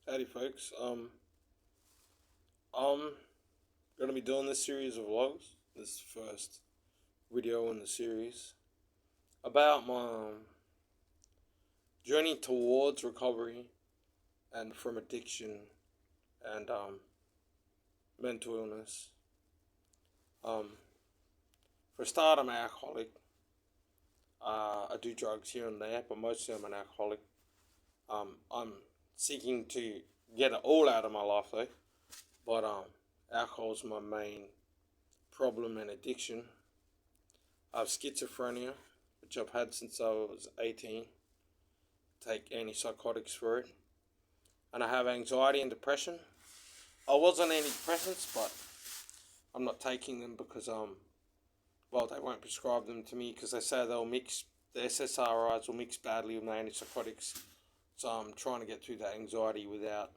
Howdy, folks. I'm gonna be doing this series of vlogs. This first video in the series about my journey towards recovery and from addiction and mental illness. Um, for a start, I'm an alcoholic. I do drugs here and there, but mostly I'm an alcoholic. I'm seeking to get it all out of my life though. But alcohol is my main problem and addiction. I have schizophrenia, which I've had since I was 18. Take antipsychotics for it. And I have anxiety and depression. I was on antidepressants, but I'm not taking them because they won't prescribe them to me because they say they'll mix, the SSRIs will mix badly with the antipsychotics. So I'm trying to get through that anxiety without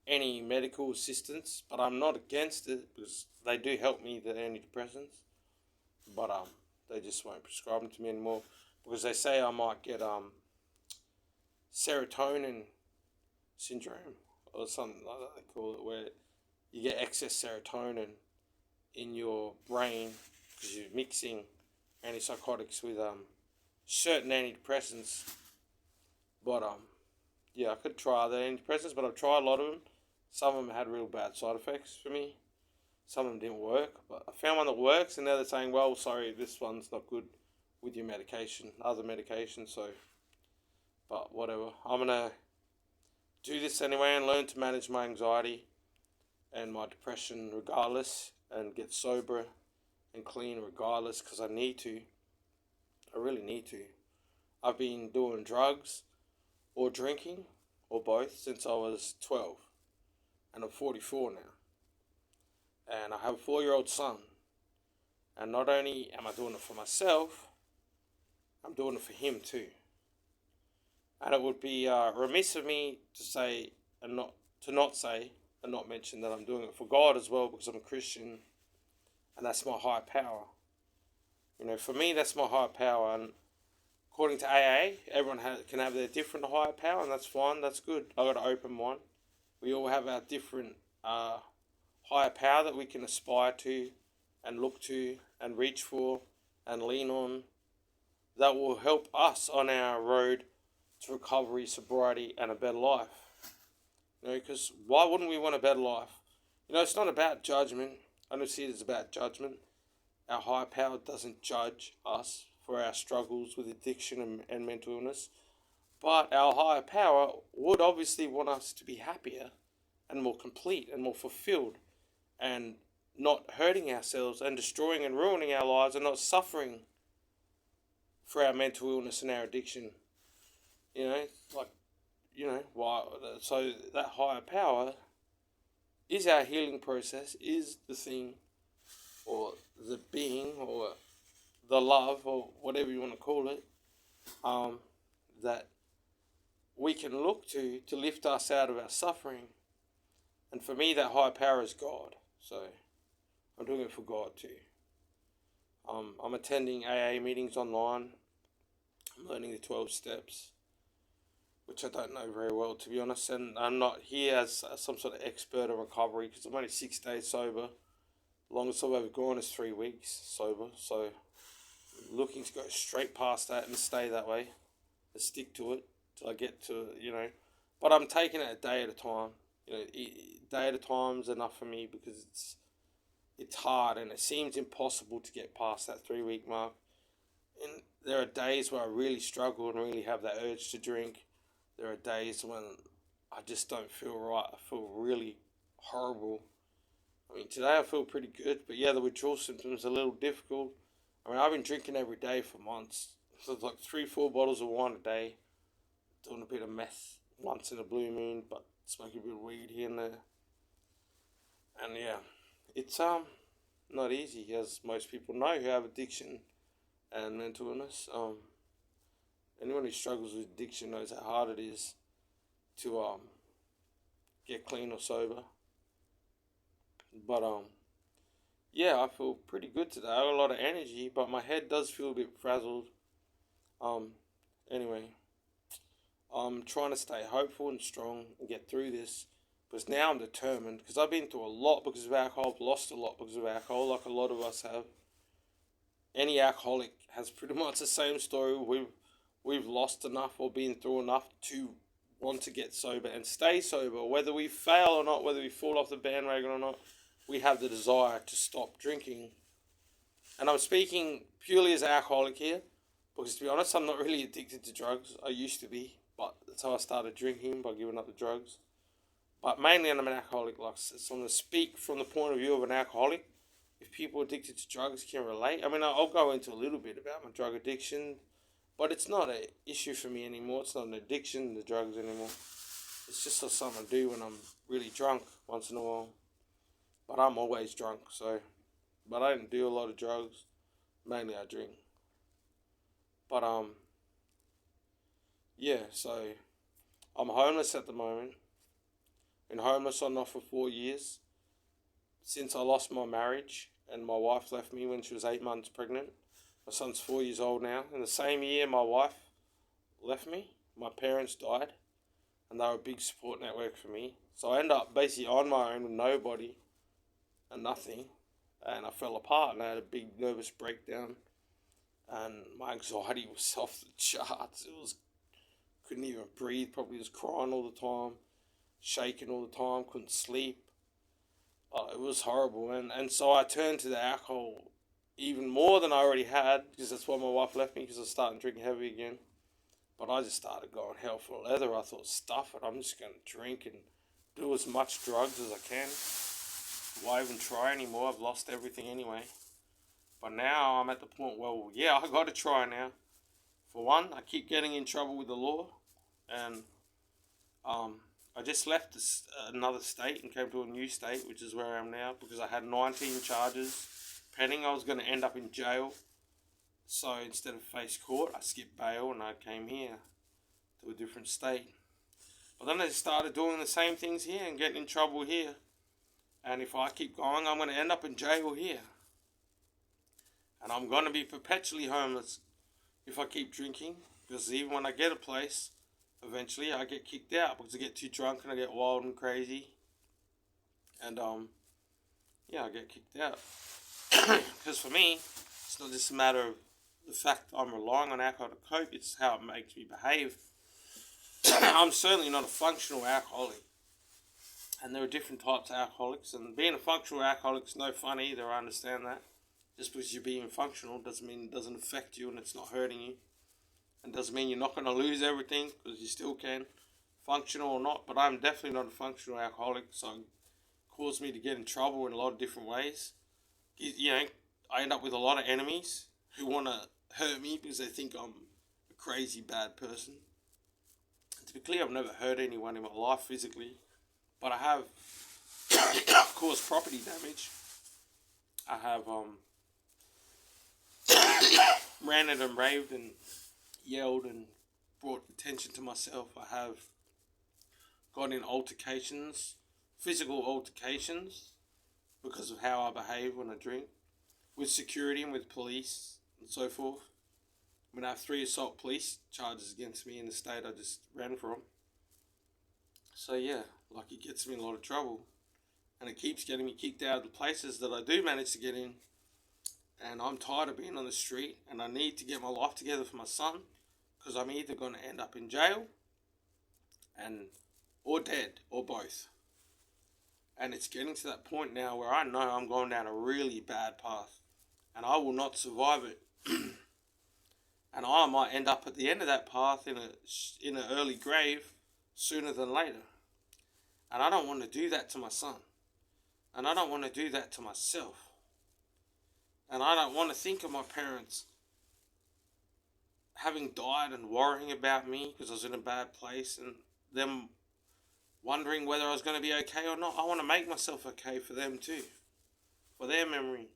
any medical assistance, but I'm not against it because they do help me, the antidepressants, but they just won't prescribe them to me anymore because they say I might get serotonin syndrome or something like that they call it, where you get excess serotonin in your brain because you're mixing antipsychotics with certain antidepressants. But yeah, I could try the antidepressants, but I've tried a lot of them. Some of them had real bad side effects for me. Some of them didn't work, but I found one that works, and now they're saying, well, sorry, this one's not good with your medication, other medication, so, but whatever. I'm going to do this anyway and learn to manage my anxiety and my depression regardless, and get sober and clean regardless, because I need to. I really need to. I've been doing drugs or drinking or both since I was 12. And I'm 44 now. And I have a 4-year-old son. And not only am I doing it for myself, I'm doing it for him too. And it would be remiss of me to say and not mention that I'm doing it for God as well, because I'm a Christian, and that's my higher power. You know, for me, that's my higher power. And according to AA, everyone can have their different higher power, and that's fine. That's good. I got an open one. We all have our different higher power that we can aspire to and look to and reach for and lean on, that will help us on our road to recovery, sobriety, and a better life. You know, because why wouldn't we want a better life? You know, it's not about judgment. I don't see it as about judgment. Our higher power doesn't judge us for our struggles with addiction and mental illness. But our higher power would obviously want us to be happier and more complete and more fulfilled and not hurting ourselves and destroying and ruining our lives and not suffering for our mental illness and our addiction. You know, why? So that higher power is our healing process, is the thing, or the being, or the love, or whatever you want to call it, that we can look to lift us out of our suffering. And for me, that higher power is God. So I'm doing it for God too. I'm attending AA meetings online. I'm learning the 12 steps, which I don't know very well, to be honest. And I'm not here as some sort of expert on recovery, because I'm only 6 days sober. The longest I've ever gone is 3 weeks sober. So looking to go straight past that and stay that way and stick to it till I get to, but I'm taking it a day at a time. Day at a time is enough for me, because it's hard and it seems impossible to get past that 3-week mark. And there are days where I really struggle and really have that urge to drink. There are days when I just don't feel right. I feel really horrible. I mean, today I feel pretty good, but yeah, the withdrawal symptoms are a little difficult. I mean, I've been drinking every day for months. So it's like 3-4 bottles of wine a day. Doing a bit of meth once in a blue moon, but smoking a bit of weed here and there. And yeah, it's not easy, as most people know who have addiction and mental illness. Anyone who struggles with addiction knows how hard it is to get clean or sober. But yeah, I feel pretty good today. I have a lot of energy, but my head does feel a bit frazzled. Anyway, I'm trying to stay hopeful and strong and get through this. Because now I'm determined. Because I've been through a lot because of alcohol. I've lost a lot because of alcohol, like a lot of us have. Any alcoholic has pretty much the same story. We've lost enough or been through enough to want to get sober and stay sober. Whether we fail or not, whether we fall off the bandwagon or not, we have the desire to stop drinking. And I'm speaking purely as an alcoholic here, because to be honest, I'm not really addicted to drugs. I used to be, but that's how I started drinking, by giving up the drugs. But mainly I'm an alcoholic. Like, so I'm going to speak from the point of view of an alcoholic. If people addicted to drugs can relate, I mean, I'll go into a little bit about my drug addiction, but it's not an issue for me anymore. It's not an addiction to drugs anymore. It's just something I do when I'm really drunk once in a while. But I'm always drunk, so. But I don't do a lot of drugs. Mainly I drink. But, yeah, so I'm homeless at the moment. Been homeless on and off for 4 years. Since I lost my marriage and my wife left me when she was 8 months pregnant. My son's 4 years old now. In the same year my wife left me, my parents died, and they were a big support network for me. So I ended up basically on my own with nobody and nothing, and I fell apart and I had a big nervous breakdown, and my anxiety was off the charts. Couldn't even breathe properly, was crying all the time, shaking all the time, couldn't sleep. It was horrible, and so I turned to the alcohol even more than I already had, because that's why my wife left me, because I was starting drinking heavy again. But I just started going hell for leather. I thought, stuff it, I'm just going to drink and do as much drugs as I can. Why even try anymore? I've lost everything anyway. But now I'm at the point, well, yeah, I got to try now. For one, I keep getting in trouble with the law, and I just left another state and came to a new state, which is where I am now, because I had 19 charges pending. I was going to end up in jail. So instead of face court, I skipped bail and I came here to a different state. But then I started doing the same things here and getting in trouble here. And if I keep going, I'm going to end up in jail here. And I'm going to be perpetually homeless if I keep drinking. Because even when I get a place, eventually I get kicked out because I get too drunk and I get wild and crazy. And, yeah, I get kicked out. Because for me, it's not just a matter of the fact I'm relying on alcohol to cope, it's how it makes me behave. I'm certainly not a functional alcoholic. And there are different types of alcoholics, and being a functional alcoholic is no fun either, I understand that. Just because you're being functional doesn't mean it doesn't affect you and it's not hurting you. And doesn't mean you're not going to lose everything, because you still can, functional or not. But I'm definitely not a functional alcoholic, so it caused me to get in trouble in a lot of different ways. You know, I end up with a lot of enemies who want to hurt me because they think I'm a crazy bad person. And to be clear, I've never hurt anyone in my life physically, but I have caused property damage. I have ranted and raved and yelled and brought attention to myself. I have got in altercations, physical altercations, because of how I behave when I drink, with security and with police and so forth. I mean, I have 3 assault police charges against me in the state I just ran from. So yeah, like, it gets me in a lot of trouble. And it keeps getting me kicked out of the places that I do manage to get in. And I'm tired of being on the street, and I need to get my life together for my son, because I'm either going to end up in jail or dead, or both. And it's getting to that point now where I know I'm going down a really bad path, and I will not survive it. And I might end up at the end of that path in an early grave sooner than later. And I don't want to do that to my son. And I don't want to do that to myself. And I don't want to think of my parents having died and worrying about me because I was in a bad place, and them wondering whether I was going to be okay or not. I want to make myself okay for them too, for their memory.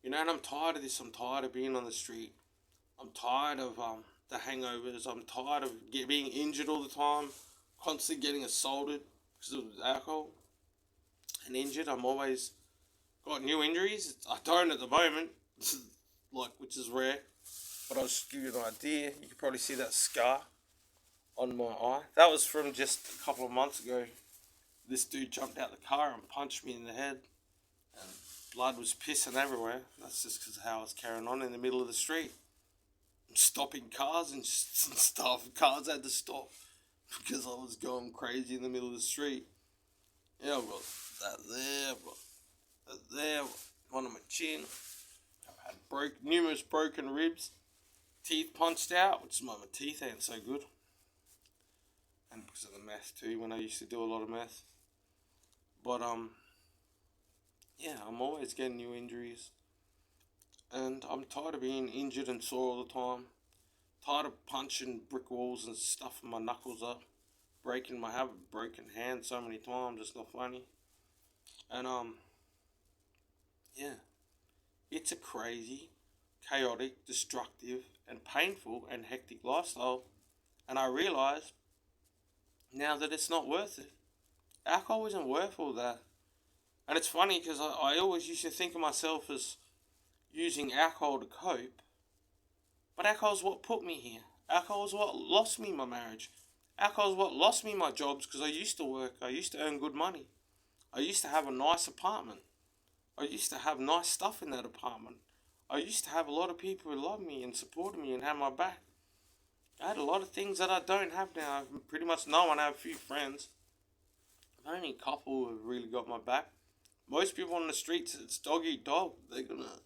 You know, and I'm tired of this. I'm tired of being on the street. I'm tired of the hangovers. I'm tired of being injured all the time, constantly getting assaulted because of alcohol and injured. I'm always got new injuries. I don't at the moment, which is rare. But I'll just give you an idea. You can probably see that scar on my eye. That was from just a couple of months ago. This dude jumped out the car and punched me in the head, and blood was pissing everywhere. That's just because of how I was carrying on in the middle of the street, stopping cars and stuff. Cars had to stop because I was going crazy in the middle of the street. Yeah, I've got that there, I've got that there, one on my chin. I've had numerous broken ribs, teeth punched out, which is why my teeth ain't so good. And because of the meth too, when I used to do a lot of meth. But yeah, I'm always getting new injuries, and I'm tired of being injured and sore all the time. Tired of punching brick walls and stuffing my knuckles up, have a broken hand so many times. It's not funny. And yeah, it's a crazy, chaotic, destructive, and painful and hectic lifestyle. And I realise now that it's not worth it. Alcohol isn't worth all that. And it's funny because I always used to think of myself as using alcohol to cope, but alcohol's what put me here. Alcohol's what lost me my marriage. Alcohol's what lost me my jobs because I used to work. I used to earn good money. I used to have a nice apartment. I used to have nice stuff in that apartment. I used to have a lot of people who loved me and supported me and had my back. I had a lot of things that I don't have now. I've pretty much no one. I have a few friends. Only a couple have really got my back. Most people on the streets, it's dog eat dog. They're gonna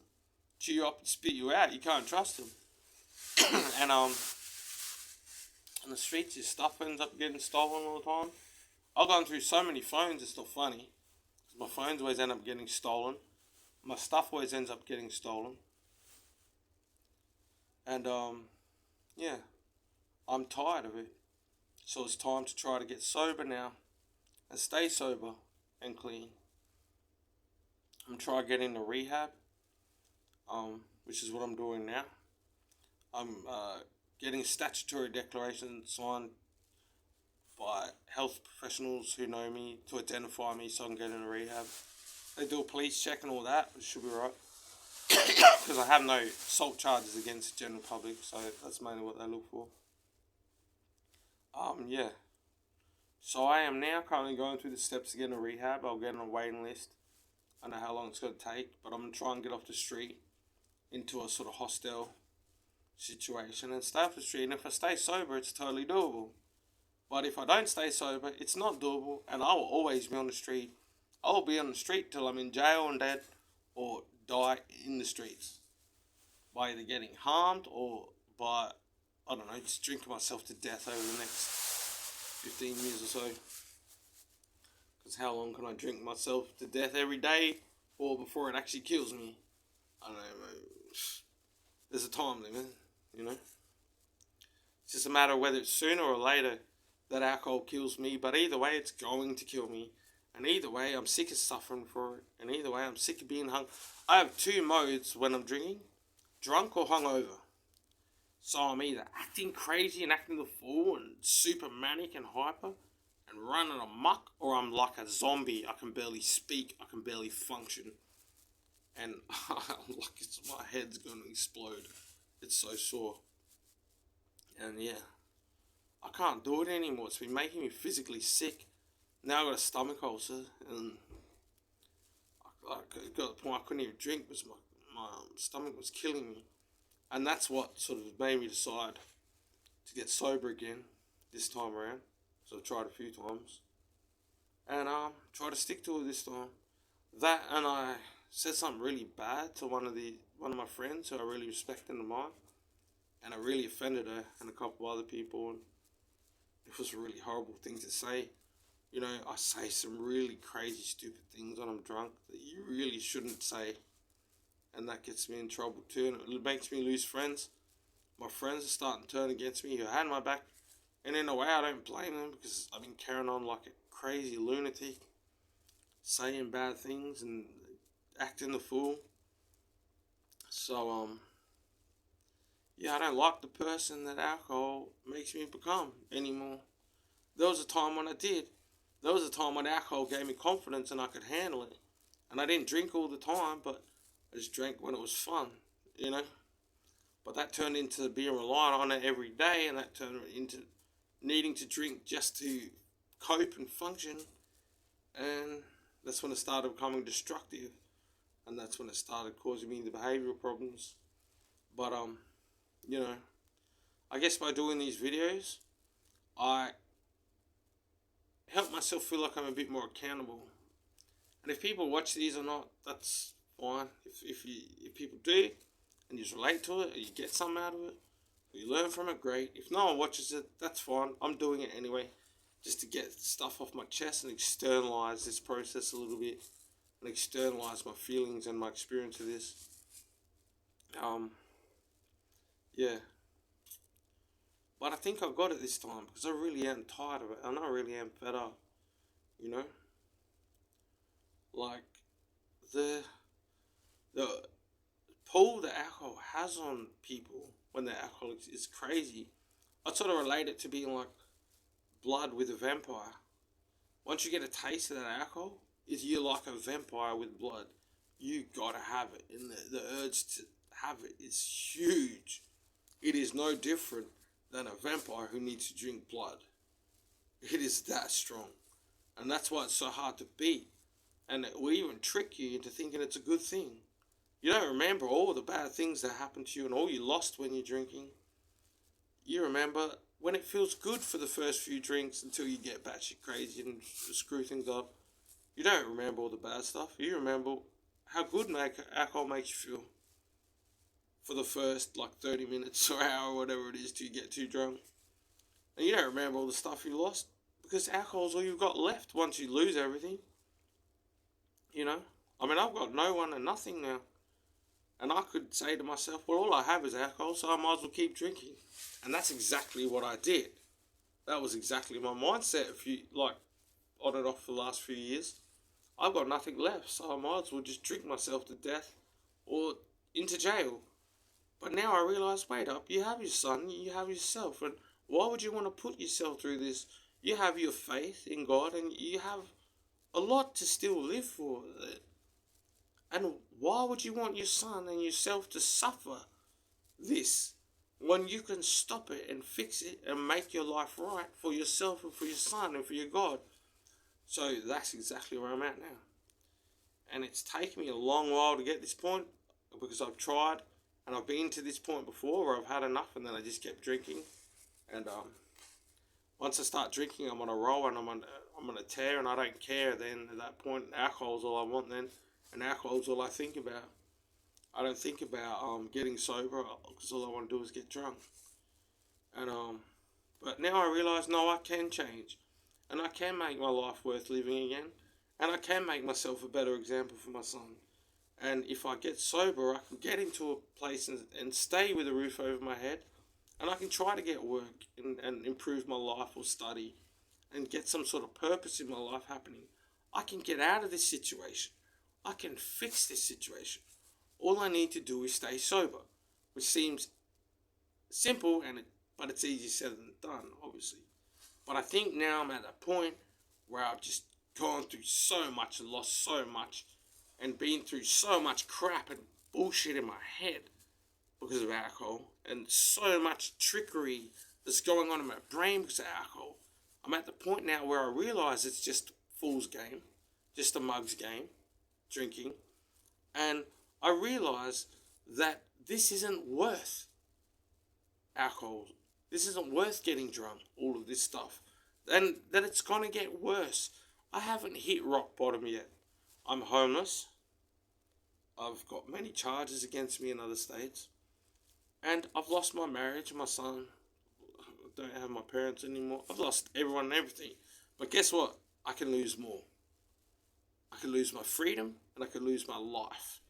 chew you up and spit you out. You can't trust them. And on the streets, your stuff ends up getting stolen all the time. I've gone through so many phones. It's not funny. My phones always end up getting stolen. My stuff always ends up getting stolen. And yeah, I'm tired of it. So it's time to try to get sober now and stay sober and clean. I'm trying to get into rehab, which is what I'm doing now. I'm getting a statutory declaration signed by health professionals who know me to identify me so I can get into rehab. They do a police check and all that, which should be right. Because I have no assault charges against the general public, so that's mainly what they look for. Yeah. So I am now currently going through the steps to get into rehab. I'll get on a waiting list. I know how long it's going to take, but I'm going to try and get off the street into a sort of hostel situation and stay off the street. And if I stay sober, it's totally doable. But if I don't stay sober, it's not doable, and I will always be on the street. I will be on the street till I'm in jail and dead, or die in the streets by either getting harmed or by, I don't know, just drinking myself to death over the next 15 years or so. Because how long can I drink myself to death every day or before it actually kills me? I don't know, mate. There's a time limit, you know. It's just a matter of whether it's sooner or later that alcohol kills me, but either way it's going to kill me. And either way I'm sick of suffering for it. And either way I'm sick of being hung. I have two modes when I'm drinking, drunk or hungover. So I'm either acting crazy and acting the fool and super manic and hyper and running amok, or I'm like a zombie. I can barely speak, I can barely function. And my head's going to explode. It's so sore. And yeah, I can't do it anymore. It's been making me physically sick. Now I've got a stomach ulcer, and I got to the point I couldn't even drink because my stomach was killing me. And that's what sort of made me decide to get sober again this time around. So I've tried a few times. And try to stick to it this time. That, and I said something really bad to one of my friends who I really respect and admire. And I really offended her and a couple of other people. And it was a really horrible thing to say. You know, I say some really crazy, stupid things when I'm drunk that you really shouldn't say. And that gets me in trouble too. And it makes me lose friends. My friends are starting to turn against me who had my back. And in a way, I don't blame them because I've been carrying on like a crazy lunatic. Saying bad things and acting the fool. So, yeah, I don't like the person that alcohol makes me become anymore. There was a time when I did. There was a time when alcohol gave me confidence and I could handle it. And I didn't drink all the time, but I just drank when it was fun, you know. But that turned into being reliant on it every day, and that turned into needing to drink just to cope and function. And that's when it started becoming destructive. And that's when it started causing me the behavioral problems. But, you know, I guess by doing these videos, I help myself feel like I'm a bit more accountable. And if people watch these or not, that's fine. If people do, and you just relate to it, or you get something out of it, or you learn from it, great. If no one watches it, that's fine. I'm doing it anyway, just to get stuff off my chest and externalize this process a little bit, and externalize my feelings and my experience of this. Yeah. But I think I got it this time because I really am tired of it, and I really am fed up. You know, like the the pull that alcohol has on people when they're alcoholics is crazy. I sort of relate it to being like blood with a vampire. Once you get a taste of that alcohol, is you're like a vampire with blood. You gotta have it, and the urge to have it is huge. It is no different than a vampire who needs to drink blood. It is that strong, and that's why it's so hard to beat. And it will even trick you into thinking it's a good thing. You don't remember all the bad things that happened to you and all you lost when you're drinking. You remember when it feels good for the first few drinks until you get batshit crazy and screw things up. You don't remember all the bad stuff. You remember how good alcohol makes you feel for the first like 30 minutes or hour or whatever it is till you get too drunk. And you don't remember all the stuff you lost because alcohol's all you've got left once you lose everything. You know? I mean, I've got no one and nothing now. And I could say to myself, well, all I have is alcohol, so I might as well keep drinking. And that's exactly what I did. That was exactly my mindset, on and off for the last few years. I've got nothing left, so I might as well just drink myself to death or into jail. But now I realise, wait up, you have your son, you have yourself, and why would you want to put yourself through this? You have your faith in God, and you have a lot to still live for. And why would you want your son and yourself to suffer this when you can stop it and fix it and make your life right for yourself and for your son and for your God? So that's exactly where I'm at now. And it's taken me a long while to get this point because I've tried and I've been to this point before where I've had enough and then I just kept drinking. And once I start drinking, I'm on a roll and I'm on a tear and I don't care then. At that point, alcohol's all I want then. And alcohol's all I think about. I don't think about getting sober because all I want to do is get drunk. And but now I realise, no, I can change. And I can make my life worth living again. And I can make myself a better example for my son. And if I get sober, I can get into a place and stay with a roof over my head. And I can try to get work and improve my life or study and get some sort of purpose in my life happening. I can get out of this situation. I can fix this situation. All I need to do is stay sober, which seems simple, but it's easier said than done, obviously. But I think now I'm at a point where I've just gone through so much and lost so much and been through so much crap and bullshit in my head because of alcohol and so much trickery that's going on in my brain because of alcohol. I'm at the point now where I realise it's just a fool's game, just a mug's game, drinking, and I realise that this isn't worth alcohol. This isn't worth getting drunk, all of this stuff. And that it's going to get worse. I haven't hit rock bottom yet. I'm homeless. I've got many charges against me in other states. And I've lost my marriage, my son. I don't have my parents anymore. I've lost everyone and everything. But guess what? I can lose more. I could lose my freedom and I could lose my life.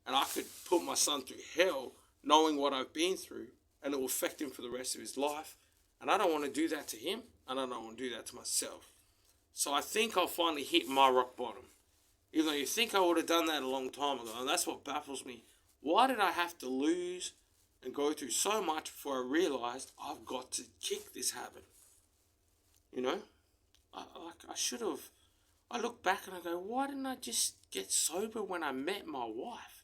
And I could put my son through hell knowing what I've been through and it will affect him for the rest of his life. And I don't want to do that to him and I don't want to do that to myself. So I think I'll finally hit my rock bottom. Even though you think I would have done that a long time ago. And that's what baffles me. Why did I have to lose and go through so much before I realised I've got to kick this habit? You know? I should have. I look back and I go, why didn't I just get sober when I met my wife?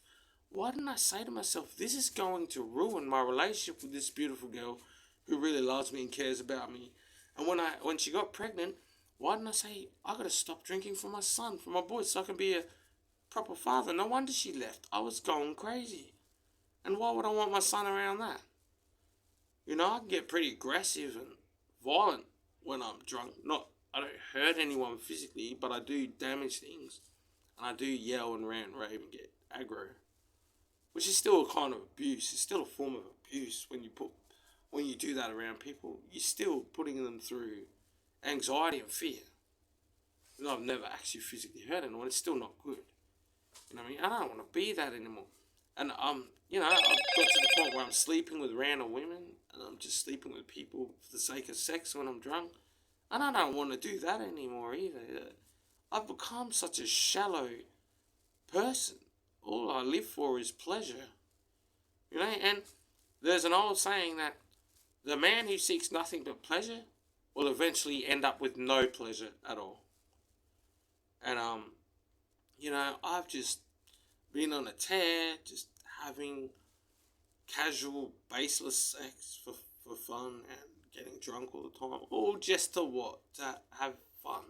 Why didn't I say to myself, this is going to ruin my relationship with this beautiful girl who really loves me and cares about me? And when she got pregnant, why didn't I say, I gotta stop drinking for my son, for my boys, so I can be a proper father? No wonder she left. I was going crazy. And why would I want my son around that? You know, I can get pretty aggressive and violent when I'm drunk. I don't hurt anyone physically, but I do damage things. And I do yell and rant and rave and get aggro. Which is still a kind of abuse. It's still a form of abuse when you do that around people. You're still putting them through anxiety and fear. And I've never actually physically hurt anyone. It's still not good. You know what I mean? I don't want to be that anymore. And I've got to the point where I'm sleeping with random women, and I'm just sleeping with people for the sake of sex when I'm drunk. And I don't want to do that anymore either. I've become such a shallow person. All I live for is pleasure. You know, and there's an old saying that the man who seeks nothing but pleasure will eventually end up with no pleasure at all. And I've just been on a tear, just having casual, baseless sex for fun and getting drunk all the time. All just to what? To have fun.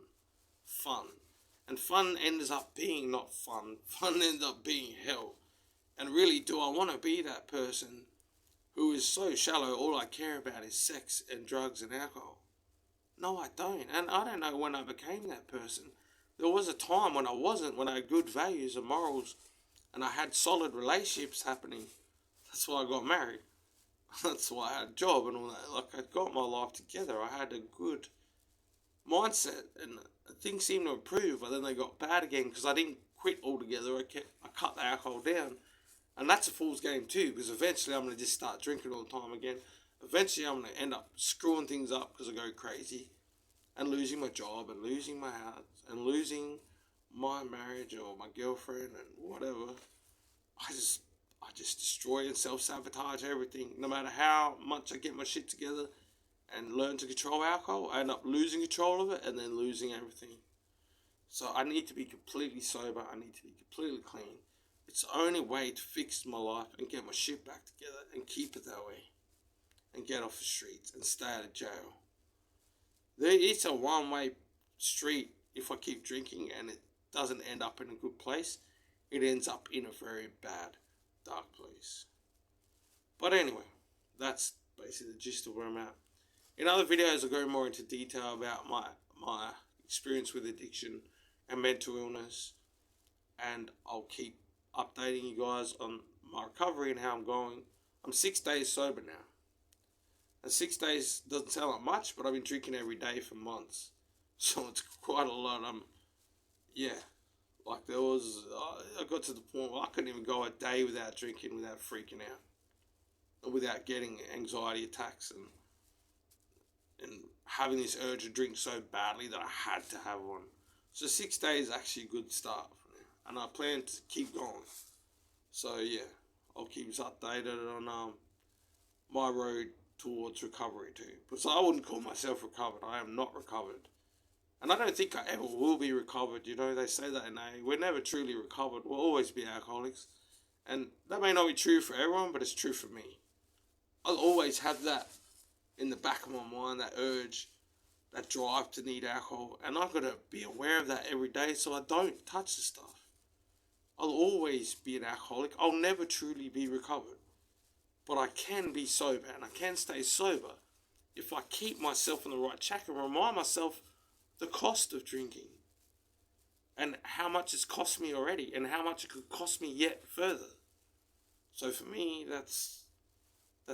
Fun. And fun ends up being not fun. Fun ends up being hell. And really, do I want to be that person who is so shallow, all I care about is sex and drugs and alcohol? No, I don't. And I don't know when I became that person. There was a time when I wasn't, when I had good values and morals, and I had solid relationships happening. That's why I got married. That's why I had a job and all that. Like, I got my life together. I had a good mindset, and things seemed to improve, but then they got bad again because I didn't quit altogether. I cut the alcohol down. And that's a fool's game too, because eventually I'm going to just start drinking all the time again. Eventually I'm going to end up screwing things up because I go crazy and losing my job and losing my house and losing my marriage or my girlfriend and whatever. I just destroy and self-sabotage everything. No matter how much I get my shit together and learn to control alcohol, I end up losing control of it and then losing everything. So I need to be completely sober. I need to be completely clean. It's the only way to fix my life and get my shit back together and keep it that way. And get off the streets and stay out of jail. It's a one-way street if I keep drinking and it doesn't end up in a good place. It ends up in a very bad, dark place. But anyway, that's basically the gist of where I'm at. In other videos, I'll go more into detail about my experience with addiction and mental illness. And I'll keep updating you guys on my recovery and how I'm going. I'm 6 days sober now. And 6 days doesn't sound like much, but I've been drinking every day for months. So it's quite a lot. Like I got to the point where I couldn't even go a day without drinking, without freaking out. Or without getting anxiety attacks and having this urge to drink so badly that I had to have one. So 6 days is actually a good start. And I plan to keep going. So yeah, I'll keep us updated on my road towards recovery too. Because I wouldn't call myself recovered. I am not recovered. And I don't think I ever will be recovered. You know, they say that in AA. We're never truly recovered. We'll always be alcoholics. And that may not be true for everyone, but it's true for me. I'll always have that in the back of my mind, that urge, that drive to need alcohol. And I've got to be aware of that every day so I don't touch the stuff. I'll always be an alcoholic. I'll never truly be recovered. But I can be sober and I can stay sober if I keep myself on the right track and remind myself the cost of drinking and how much it's cost me already and how much it could cost me yet further. So for me, that's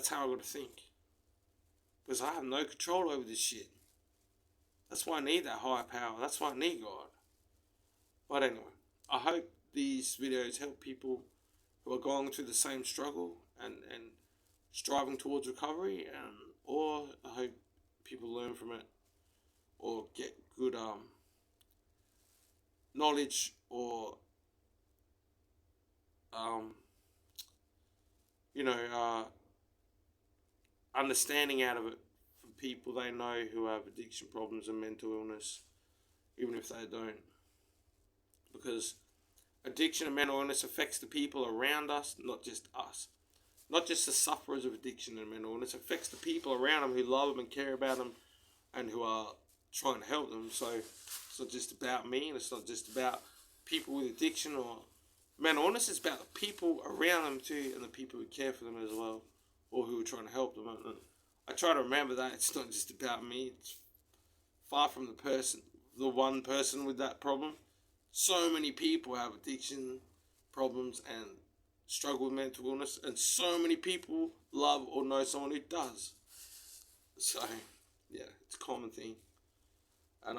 how I got to think. Because I have no control over this shit. That's why I need that higher power. That's why I need God. But anyway, I hope these videos help people who are going through the same struggle and striving towards recovery, or I hope people learn from it or get good knowledge or understanding out of it from people they know who have addiction problems and mental illness, even if they don't. Because addiction and mental illness affects the people around us, not just us. Not just the sufferers of addiction and mental illness. It affects the people around them who love them and care about them and who are trying to help them. So it's not just about me, and it's not just about people with addiction or mental illness. It's about the people around them too, and the people who care for them as well, or who are trying to help them. And I try to remember that it's not just about me. It's far from the one person with that problem. So many people have addiction problems and struggle with mental illness, and so many people love or know someone who does. So, yeah, it's a common thing. And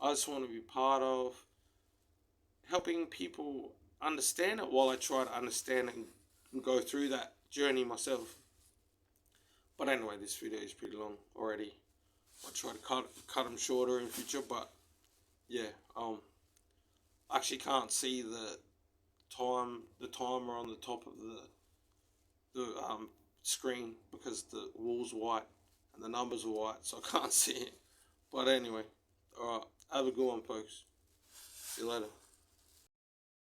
I just want to be part of helping people understand it while I try to understand it and go through that journey myself. But anyway, this video is pretty long already. I'll try to cut them shorter in future, but yeah, I actually can't see the timer on the top of the screen because the wall's white and the numbers are white, so I can't see it. But anyway, alright, have a good one, folks. See you later.